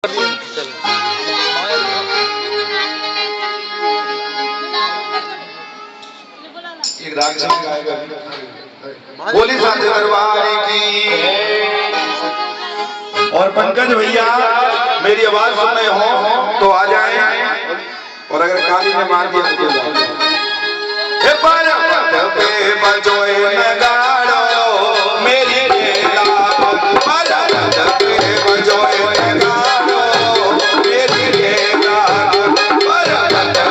एक राग से गाएगा बोली साथे दरबार की। और पंकज भैया मेरी आवाज सुन रहे हो तो आ जाए, और अगर काली ने मार दिया तो हे पर पे बजोए नगाड़ो मेरी बेला पर पे बजोए नगाड़ो मेरी बेला पर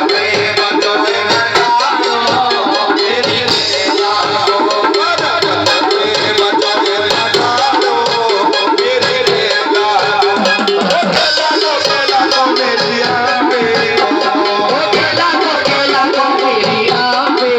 पे बजोए नगाड़ो मेरी बेला पर पे बजोए नगाड़ो मेरी बेला खेला मेरी आंखें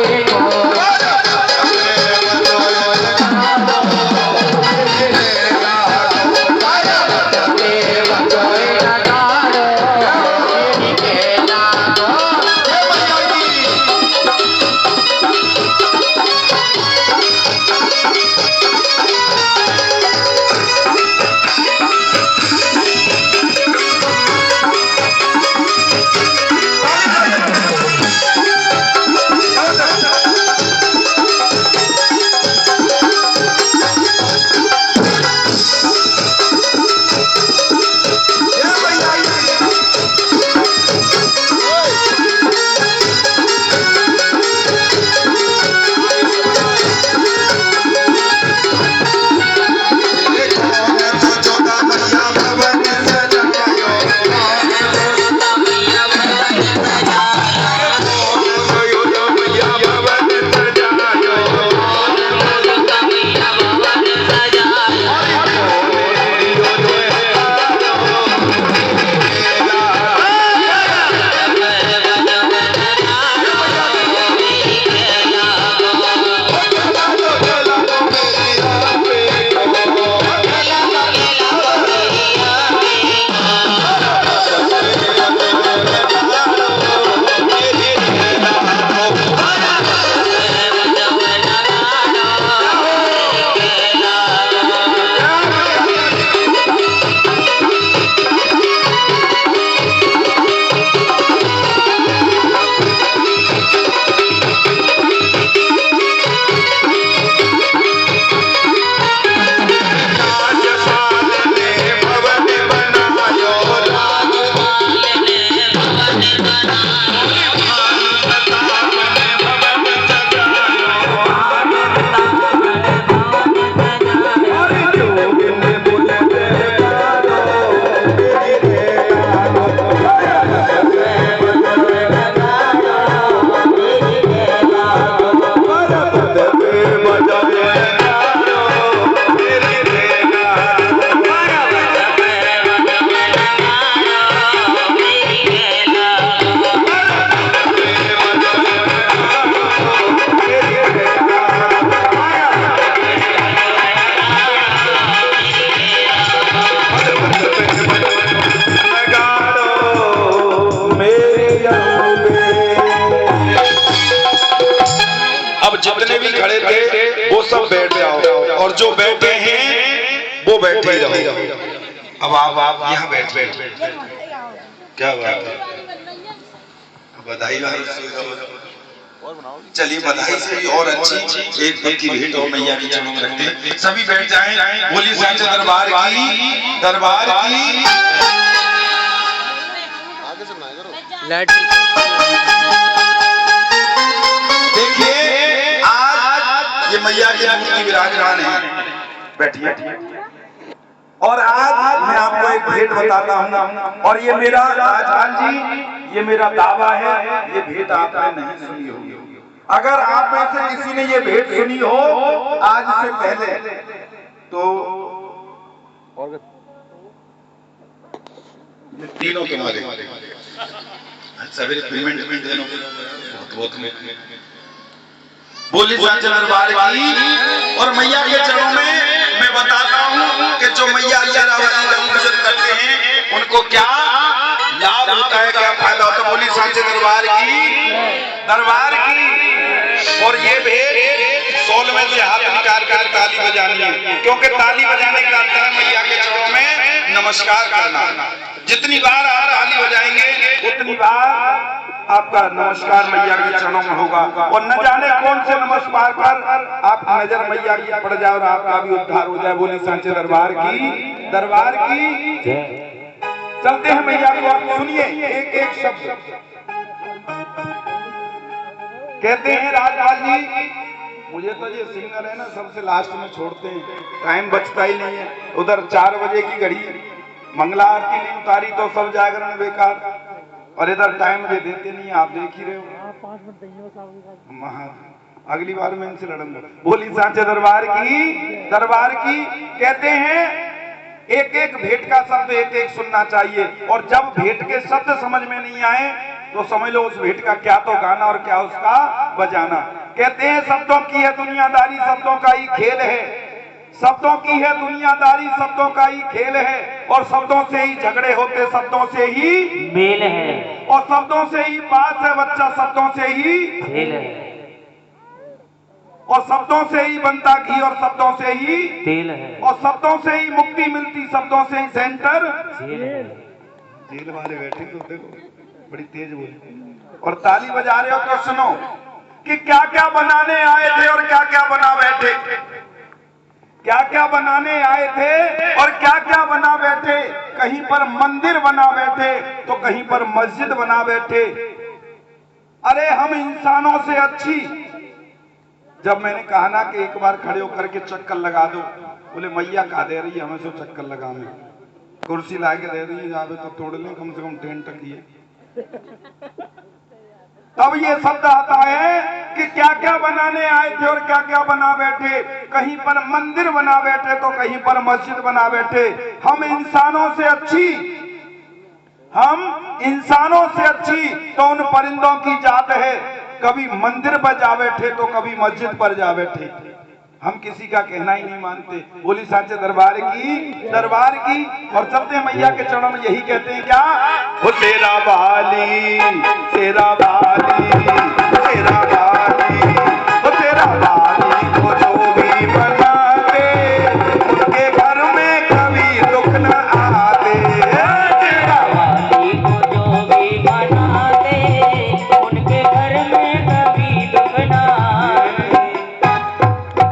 जितने भी खड़े थे वो सब बैठ जाओ, और जो बैठे हैं वो बैठे ही रहो। अब आप यहाँ बैठ क्या बात है, बधाई चलिए बधाई से भी और अच्छी एक पल की भेंट और मैया की चरणों में रखते हैं। सभी बैठ जाएं, बोली साचे दरबार की देखिए ये मैया की मूर्ति विराजमान है, बैठिए। और आज मैं आपको एक भेंट बताता हूँ, और ये मेरा राजपाल जी ये मेरा दावा है, ये भेंट आपने नहीं सुनी होगी। अगर आप में से किसी ने ये भेंट सुनी हो आज से पहले तो तीनों तुम्हारे सवेरे पेमेंट देना बहुत बोली साचे दरबार की। और मैया के चरणों में मैं बताता हूँ कि जो मैया शेरावाली का पूजन करते हैं उनको क्या लाभ होता है, क्या फायदा होता है। बोली साचे दरबार की और ये भेंट सोल में से हाथ निकाल कर ताली बजानी है, क्योंकि ताली बजाने का अर्थ है मैया के चरणों में नमस्कार करना। जितनी बार आप ताली बजाएंगे उतनी बार आपका नमस्कार मैया के चरणों में होगा। और न जाने कौन से नमस्कार पर आप नजर मैया की पड़ जाए और आपका भी उद्धार हो जाए। बोली सांचे दरबार की चलते हैं मैया को। आप सुनिए एक एक शब्द कहते हैं। राजपाल जी, मुझे तो ये सिंगर है ना सबसे लास्ट में छोड़ते हैं, टाइम बचता ही नहीं है। उधर 4 बजे की घड़ी, मंगला आरती नहीं उतारी तो सब जागरण बेकार, और इधर टाइम दे देते नहीं। आप देख ही रहे हो। 5 मिनट अगली बार मैं इनसे लड़ूंगा। बोली सांचे दरबार की कहते हैं एक एक भेंट का शब्द एक एक सुनना चाहिए। और जब भेंट के शब्द समझ में नहीं आए तो समझ लो उस भेंट का क्या तो गाना और क्या उसका बजाना। कहते हैं शब्दों की है दुनियादारी, शब्दों का ही खेल है। शब्दों की है दुनियादारी, शब्दों का ही खेल है। और शब्दों से ही झगड़े होते, शब्दों से ही मेल है। और शब्दों से ही बात है बच्चा, शब्दों से ही खेल है। और शब्दों से ही बनता घी और शब्दों से ही तेल है। और शब्दों से ही मुक्ति मिलती, शब्दों से ही सेंटर जेल वाले बैठे तो देखो बड़ी तेज बोली और ताली बजा रहे हो तो सुनो कि क्या क्या बनाने आए थे और क्या क्या बना बैठे। क्या क्या बनाने आए थे और क्या क्या बना बैठे। कहीं पर मंदिर बना बैठे तो कहीं पर मस्जिद बना बैठे। अरे हम इंसानों से अच्छी। जब मैंने कहा ना कि एक बार खड़े होकर के चक्कर लगा दो, बोले मैया कहा दे रही है हमें सो चक्कर लगा में, कुर्सी ला के दे रही है, जावे तो तोड़ लें कम से कम टेंट की। तब ये शब्द आता है कि क्या क्या बनाने आए थे और क्या क्या बना बैठे। कहीं पर मंदिर बना बैठे तो कहीं पर मस्जिद बना बैठे। हम इंसानों से अच्छी तो उन परिंदों की जात है। कभी मंदिर पर जा बैठे तो कभी मस्जिद पर जा बैठे। हम किसी का कहना ही नहीं मानते। बोली सांचे दरबार की और चलते हैं मैया के चरणों में यही कहते हैं क्या, वो तेरा बाली तेरा बाली तेरा बाली, वो तेरा बाली को जो भी बनाते उनके घर में कभी दुख न आते। तेरा बाली को जो भी बनाते उनके घर में कभी दुख न आते।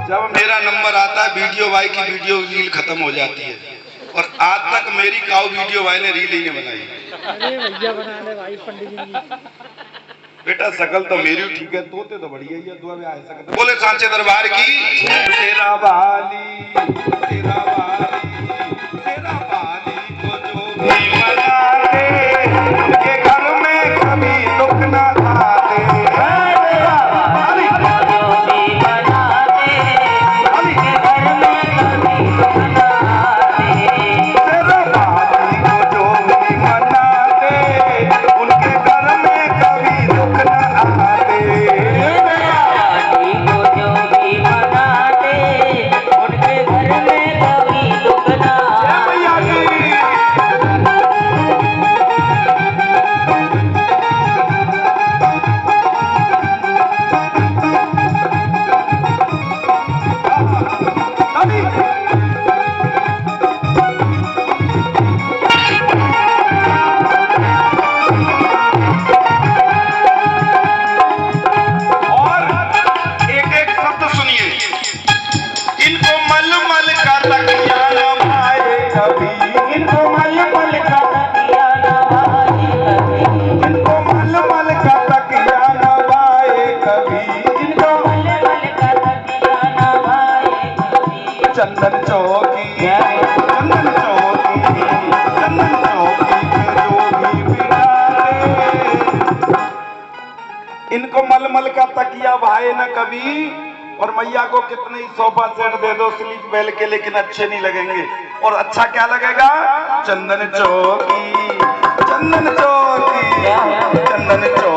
जब मेरा नंबर आता है वीडियो भाई की वीडियो रील खत्म हो जाती है और आज तक मेरी काऊ वीडियो भाई ने रील ही नहीं बनाई। अरे भैया बना ले भाई पंडित जी। बेटा शकल तो मेरी ठीक है, तोते तो बढ़िया ही है, दुआ में आ सकते। बोले सांचे दरबार की तेरा बाली तेरा बाली तेरा बाली को जो भी बनाते उनके घर में कभी दुख न आते। चंदन चौकी चंदन चौकी चंदन चौकी पे जो भी बिठाए इनको मलमल का तकिया भाए न कभी। और मैया को कितने ही सोफा सेट दे दो स्लीप वेल के, लेकिन अच्छे नहीं लगेंगे। और अच्छा क्या लगेगा, चंदन चौकी चंदन चौकी चंदन चौकी।